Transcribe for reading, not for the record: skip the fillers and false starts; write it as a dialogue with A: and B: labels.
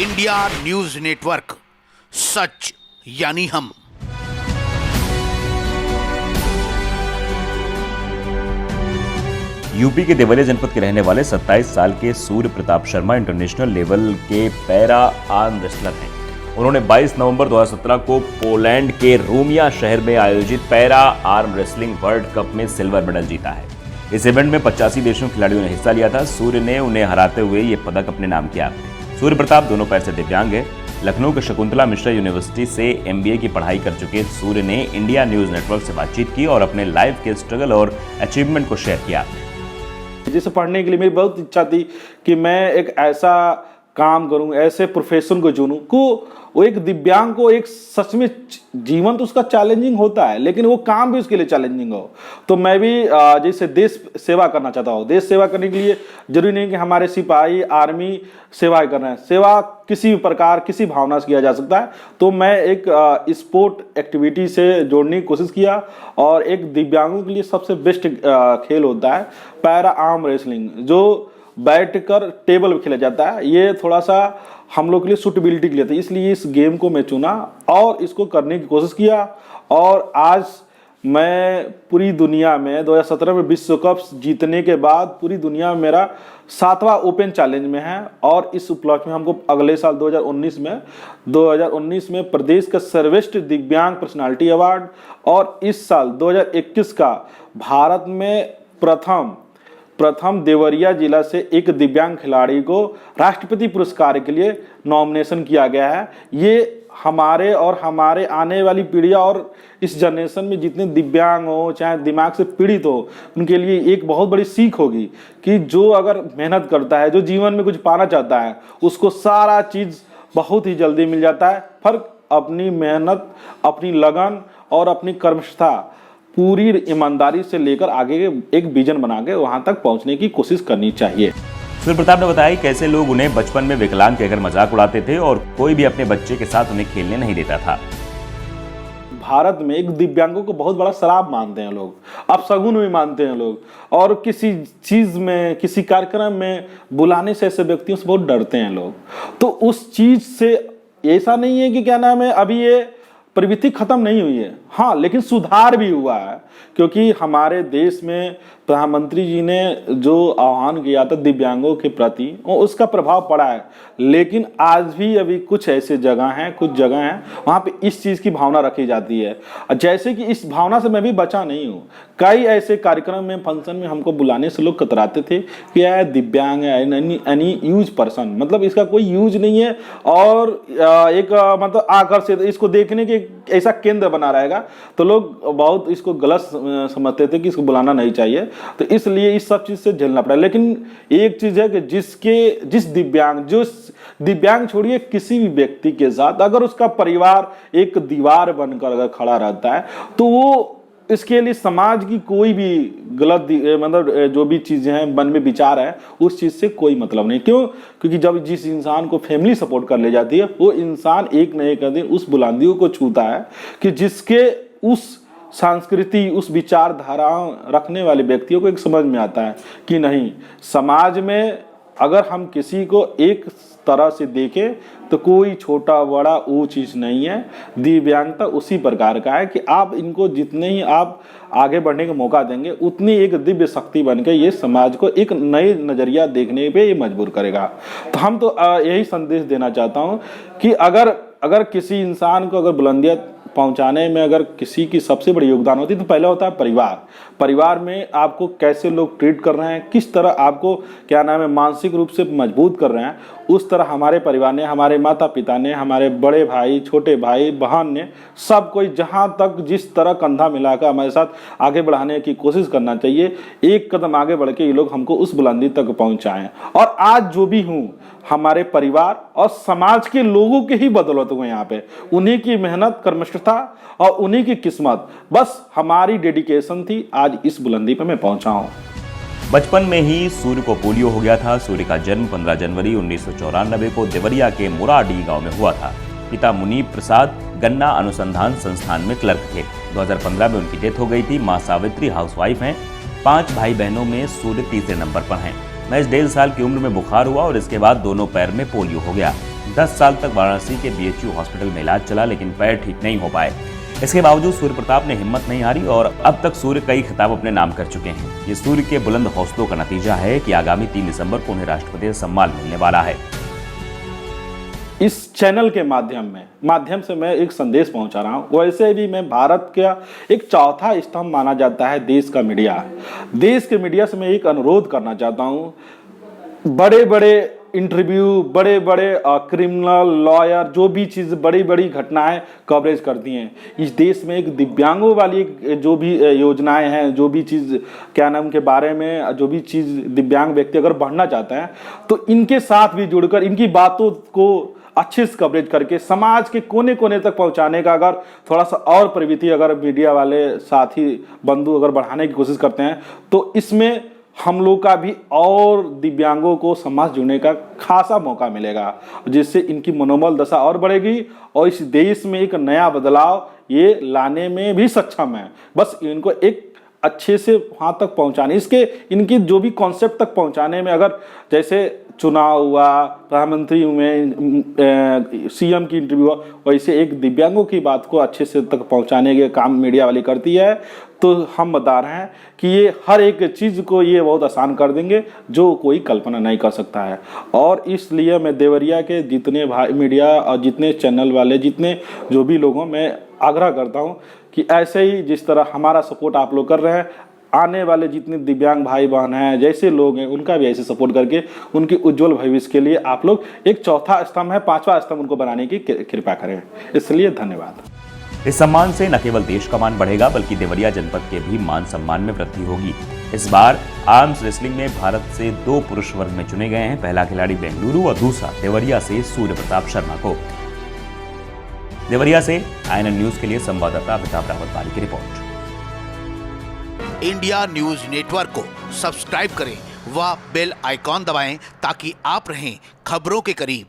A: India news network, सच यानी हम।
B: UP के देवरिया जनपद के रहने वाले 27 साल के सूर्य प्रताप शर्मा इंटरनेशनल लेवल के पैरा आर्म रेसलर हैं। उन्होंने 22 नवंबर 2017 को पोलैंड के रूमिया शहर में आयोजित para arm wrestling world cup में सिल्वर मेडल जीता है। इस इवेंट में 85 देशों के खिलाड़ियों ने हिस्सा लिया था। सूर्य ने उन्हें हराते हुए ये पदक अपने नाम किया। सूर्य प्रताप दोनों पैर से दिव्यांग है। लखनऊ के शकुंतला मिश्रा यूनिवर्सिटी से MBA की पढ़ाई कर चुके सूर्य ने इंडिया न्यूज नेटवर्क से बातचीत की और अपने लाइफ के स्ट्रगल और अचीवमेंट को शेयर किया।
C: जिसे पढ़ने के लिए मेरी बहुत इच्छा थी कि मैं एक ऐसा काम करूं, ऐसे प्रोफेशन को चुनूं को वो एक दिव्यांग को एक सच में जीवन तो उसका चैलेंजिंग होता है, लेकिन वो काम भी उसके लिए चैलेंजिंग हो। तो मैं भी जैसे देश सेवा करना चाहता हूँ। देश सेवा करने के लिए जरूरी नहीं कि हमारे सिपाही आर्मी सेवा कर रहे हैं। सेवा किसी भी प्रकार किसी भावना से किया जा सकता है। तो मैं एक स्पोर्ट एक्टिविटी से जोड़ने की कोशिश किया और एक दिव्यांगों के लिए सबसे बेस्ट खेल होता है पैरा आर्म रेसलिंग, जो बैठकर टेबल पे खेला जाता है। ये थोड़ा सा हम लोग के लिए सूटेबिलिटी के लिए था, इसलिए इस गेम को मैं चुना और इसको करने की कोशिश किया। और आज मैं पूरी दुनिया में 2017 में विश्व कप जीतने के बाद पूरी दुनिया में मेरा 7वां ओपन चैलेंज में है। और इस उपलक्ष्य में हमको अगले साल 2019 में प्रदेश का सर्वश्रेष्ठ दिव्यांग पर्सनालिटी अवार्ड और इस साल 2021 का भारत में प्रथम देवरिया जिला से एक दिव्यांग खिलाड़ी को राष्ट्रपति पुरस्कार के लिए नॉमिनेशन किया गया है। ये हमारे और हमारे आने वाली पीढ़ियां और इस जनरेशन में जितने दिव्यांग हो चाहे दिमाग से पीड़ित हो उनके लिए एक बहुत बड़ी सीख होगी कि जो अगर मेहनत करता है, जो जीवन में कुछ पाना चाहता है, उसको सारा चीज़ बहुत ही जल्दी मिल जाता है। फर्क अपनी मेहनत, अपनी लगन और अपनी कर्मठता पूरी ईमानदारी से लेकर आगे एक विजन बना के वहां तक पहुंचने की कोशिश करनी चाहिए।
B: सूर्य प्रताप ने बताया कैसे लोग उन्हें बचपन में विकलांग कहकर मजाक उड़ाते थे और कोई भी अपने बच्चे के साथ उन्हें खेलने नहीं देता था।
C: भारत में एक दिव्यांगों को बहुत बड़ा श्राप मानते हैं लोग, अपशगुन भी मानते हैं लोग, और किसी चीज में किसी कार्यक्रम में बुलाने से ऐसे व्यक्तियों से बहुत डरते हैं लोग। तो उस चीज से ऐसा नहीं है कि क्या नाम है अभी ये प्रवृत्ति खत्म नहीं हुई है, हाँ, लेकिन सुधार भी हुआ है। क्योंकि हमारे देश में प्रधानमंत्री जी ने जो आह्वान किया था दिव्यांगों के प्रति, उसका प्रभाव पड़ा है। लेकिन आज भी अभी कुछ ऐसे जगह हैं, कुछ जगह हैं वहाँ पे इस चीज़ की भावना रखी जाती है। जैसे कि इस भावना से मैं भी बचा नहीं हूँ। कई ऐसे कार्यक्रम में, फंक्शन में हमको बुलाने से लोग कतराते थे कि यार दिव्यांग है, एनी यूज पर्सन, मतलब इसका कोई यूज नहीं है और एक मतलब आकर्षित इसको देखने के ऐसा केंद्र बना रहेगा। तो लोग बहुत इसको गलत समझते थे कि इसको बुलाना नहीं चाहिए। तो इसलिए इस सब चीज से झेलना पड़ा। लेकिन एक चीज है कि जिस दिव्यांग छोड़िए किसी भी व्यक्ति के साथ अगर उसका परिवार एक दीवार बनकर अगर खड़ा रहता है तो वो इसके लिए समाज की कोई भी गलत मतलब जो भी चीजें हैं, मन में विचार है, उस चीज से कोई मतलब नहीं। क्यों? क्योंकि जब जिस इंसान को फैमिली सपोर्ट कर ले जाती है वो इंसान एक न एक दिन उस बुलंदियों को छूता है कि जिसके उस संस्कृति, उस विचारधारा रखने वाले व्यक्तियों को एक समझ में आता है कि नहीं, समाज में अगर हम किसी को एक तरह से देखें तो कोई छोटा बड़ा वो चीज़ नहीं है। दिव्यांगता उसी प्रकार का है कि आप इनको जितने ही आप आगे बढ़ने का मौका देंगे उतनी एक दिव्य शक्ति बन के ये समाज को एक नए नज़रिया देखने पे ये मजबूर करेगा। तो हम तो यही संदेश देना चाहता हूँ कि अगर किसी इंसान को अगर बुलंदियाँ पहुंचाने में अगर किसी की सबसे बड़ी योगदान होती है तो पहला होता है परिवार में आपको कैसे लोग ट्रीट कर रहे हैं, किस तरह आपको क्या नाम है मानसिक रूप से मजबूत कर रहे हैं, उस तरह हमारे परिवार ने, हमारे माता पिता ने, हमारे बड़े भाई, छोटे भाई, बहन ने, सब कोई जहां तक जिस तरह कंधा मिलाकर हमारे साथ आगे बढ़ाने की कोशिश करना चाहिए। एक कदम आगे बढ़ के ये लोग हमको उस बुलंदी तक पहुंचाएं। और आज जो भी हूँ हमारे परिवार और समाज के लोगों के ही बदौलत हुए यहाँ पे, उन्हीं की मेहनत, कर्मठता और उन्हीं की किस्मत, बस हमारी डेडिकेशन थी, आज इस बुलंदी पे मैं पहुंचा हूँ।
B: बचपन में ही सूर्य को पोलियो हो गया था। सूर्य का जन्म 15 जनवरी 1994 को देवरिया के मुराडी गांव में हुआ था। पिता मुनीब प्रसाद गन्ना अनुसंधान संस्थान में क्लर्क थे। 2015 में उनकी डेथ हो गई थी। मां सावित्री हाउसवाइफ हैं। 5 भाई बहनों में सूर्य तीसरे नंबर पर हैं। महज 1.5 साल की उम्र में बुखार हुआ और इसके बाद दोनों पैर में पोलियो हो गया। 10 साल तक वाराणसी के बीएचयू हॉस्पिटल में इलाज चला, लेकिन पैर ठीक नहीं हो पाए। इसके बावजूद सूर्य प्रताप ने हिम्मत नहीं हारी और अब तक सूर्य कई खिताब अपने नाम कर चुके हैं। ये सूर्य के बुलंद हौसलों का नतीजा है कि आगामी 3 दिसंबर को उन्हें राष्ट्रपति सम्मान मिलने वाला है।
C: इस चैनल के माध्यम से मैं एक संदेश पहुंचा रहा हूं। वैसे भी मैं भारत का एक चौथा स्तंभ माना जाता है देश का मीडिया। देश के मीडिया से मैं एक अनुरोध करना चाहता हूं, बड़े बड़े इंटरव्यू, बड़े बड़े क्रिमिनल लॉयर, जो भी चीज़ बड़ी बड़ी घटनाएं कवरेज करती हैं। इस देश में एक दिव्यांगों वाली जो भी योजनाएं हैं, जो भी चीज़ क्या नाम के बारे में, जो भी चीज़ दिव्यांग व्यक्ति अगर बढ़ना चाहते हैं तो इनके साथ भी जुड़कर इनकी बातों को अच्छे से कवरेज करके समाज के कोने कोने तक पहुंचाने का अगर थोड़ा सा और प्रवृत्ति अगर मीडिया वाले साथी बंधु अगर बढ़ाने की कोशिश करते हैं तो इसमें हम लोग का भी और दिव्यांगों को समाज जुड़ने का खासा मौका मिलेगा, जिससे इनकी मनोबल दशा और बढ़ेगी और इस देश में एक नया बदलाव ये लाने में भी सक्षम है। बस इनको एक अच्छे से वहाँ तक पहुँचाने, इसके इनकी जो भी कॉन्सेप्ट तक पहुँचाने में, अगर जैसे चुनाव हुआ, प्रधानमंत्री में सीएम की इंटरव्यू हुआ, वैसे एक दिव्यांगों की बात को अच्छे से तक पहुंचाने के काम मीडिया वाली करती है, तो हम बता रहे हैं कि ये हर एक चीज़ को ये बहुत आसान कर देंगे जो कोई कल्पना नहीं कर सकता है। और इसलिए मैं देवरिया के जितने भाई मीडिया और जितने चैनल वाले, जितने जो भी लोगों, मैं आग्रह करता हूँ कि ऐसे ही जिस तरह हमारा सपोर्ट आप लोग कर रहे हैं, आने वाले जितने दिव्यांग भाई बहन हैं, जैसे लोग हैं, उनका भी ऐसे सपोर्ट करके उनके उज्जवल भविष्य के लिए आप लोग एक चौथा स्तंभ है, 5वां स्तंभ उनको बनाने की कृपा करें। इसलिए धन्यवाद।
B: इस सम्मान से न केवल देश का मान बढ़ेगा बल्कि देवरिया जनपद के भी मान सम्मान में वृद्धि होगी। इस बार आर्म्स रेसलिंग में भारत से 2 पुरुष वर्ग में चुने गए हैं। पहला खिलाड़ी बेंगलुरु और दूसरा देवरिया से सूर्य प्रताप शर्मा को। देवरिया से INN न्यूज के लिए संवाददाता अमिताभ रावतवाली की रिपोर्ट।
A: इंडिया न्यूज नेटवर्क को सब्सक्राइब करें व बेल आइकॉन दबाएं ताकि आप रहें खबरों के करीब।